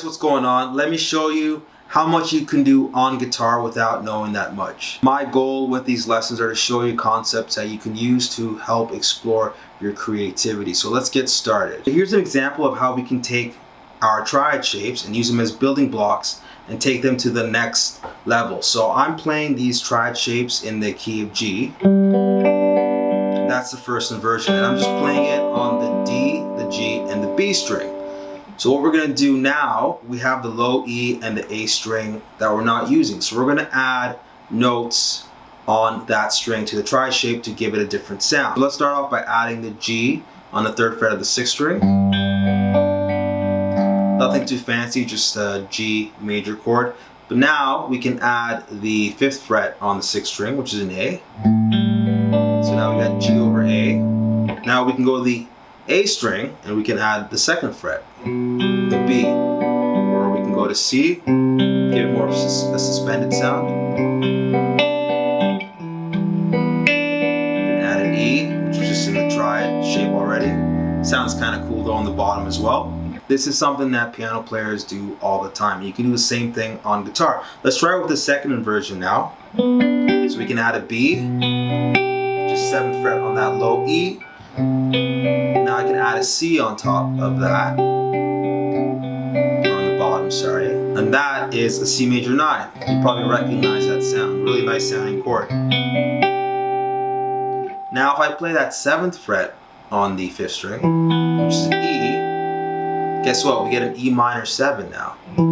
what's going on? Let me show you how much you can do on guitar without knowing that much. My goal with these lessons are to show you concepts that you can use to help explore your creativity. So let's get started. Here's an example of how we can take our triad shapes and use them as building blocks and take them to the next level. So I'm playing these triad shapes in the key of G. That's the first inversion, and I'm just playing it on the D, the G, and the B string. So what we're going to do now, we have the low E and the A string that we're not using. So we're going to add notes on that string to the triad shape to give it a different sound. So let's start off by adding the G on the 3rd fret of the 6th string. Nothing too fancy, just a G major chord. But now we can add the 5th fret on the 6th string, which is an A. So now we got G over A. Now we can go to the A string and we can add the 2nd fret, the B. Or we can go to C, give it more of a suspended sound. We can add an E, which is just in the triad shape already. Sounds kind of cool though on the bottom as well. This is something that piano players do all the time. You can do the same thing on guitar. Let's try it with the 2nd inversion now. So we can add a B, just 7th fret on that low E. Now I can add a C on top of that, or on the bottom, sorry. And that is a C major 9. You probably recognize that sound. Really nice sounding chord. Now if I play that 7th fret on the 5th string, which is an E, guess what? We get an E minor 7 now. And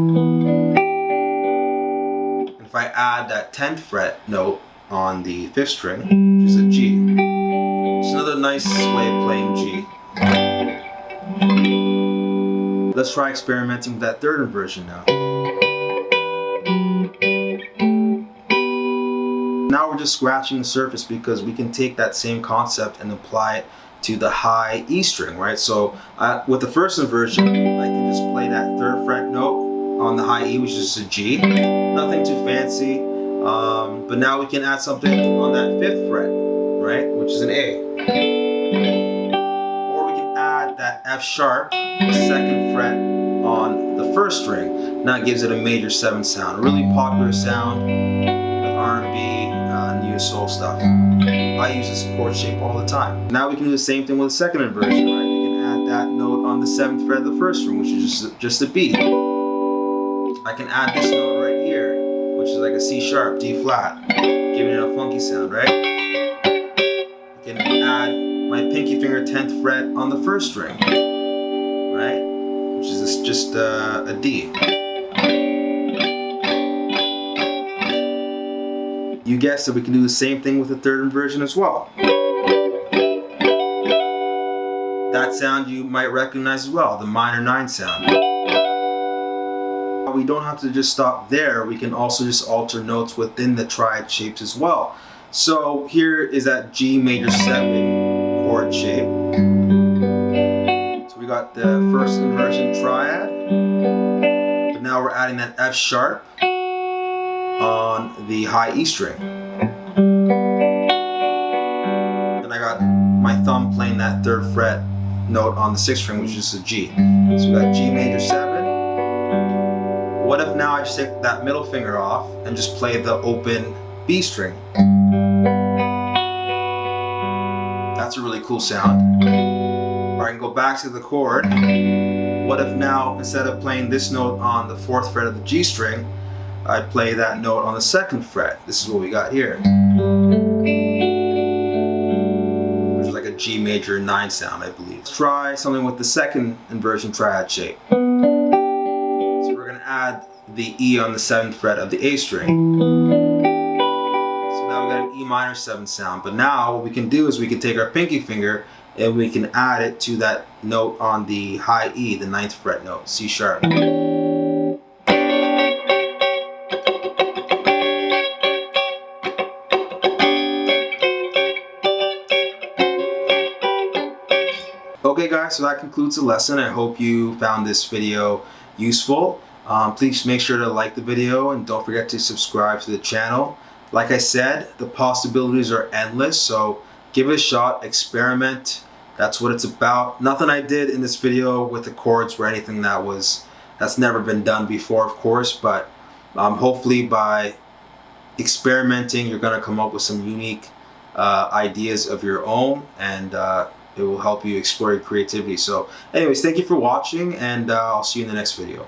if I add that 10th fret note on the 5th string, which is a G. It's another nice way of playing G. Let's try experimenting with that 3rd inversion now. Now we're just scratching the surface because we can take that same concept and apply it to the high E string, right? So with the 1st inversion, I can just play that 3rd fret note on the high E, which is a G. Nothing too fancy, but now we can add something on that 5th fret, right? Which is an A. Or we can add that F sharp, the 2nd fret on the 1st string. Now it gives it a major 7 sound. A really popular sound with R&B, new soul stuff. I use this chord shape all the time. Now we can do the same thing with the 2nd inversion, right? We can add that note on the 7th fret of the 1st string, which is just a B. I can add this note right here, which is like a C sharp, D flat, giving it a funky sound, right? I can add my pinky finger 10th fret on the 1st string, right? Which is just a D. You guessed it, we can do the same thing with the 3rd inversion as well. That sound you might recognize as well, the minor 9 sound. We don't have to just stop there, we can also just alter notes within the triad shapes as well. So here is that G major 7 chord shape. So we got the 1st inversion triad, but now we're adding that F sharp on the high E string. Then I got my thumb playing that 3rd fret note on the 6th string, which is a G. So we got G major 7. What if now I just take that middle finger off and just play the open B string? That's a really cool sound. Or I can go back to the chord. What if now, instead of playing this note on the 4th fret of the G string, I play that note on the 2nd fret. This is what we got here. Which is like a G major 9 sound, I believe. Let's try something with the 2nd inversion triad shape. So we're going to add the E on the 7th fret of the A string. So now we got an E minor 7 sound. But now what we can do is we can take our pinky finger and we can add it to that note on the high E, the 9th fret note, C sharp. Okay guys, so that concludes the lesson. I hope you found this video useful. Please make sure to like the video and don't forget to subscribe to the channel. Like I said, the possibilities are endless, so give it a shot, experiment. That's what it's about. Nothing I did in this video with the chords were anything that was That's never been done before, of course, but hopefully by experimenting, you're going to come up with some unique ideas of your own, and it will help you explore your creativity. So anyways, thank you for watching, and I'll see you in the next video.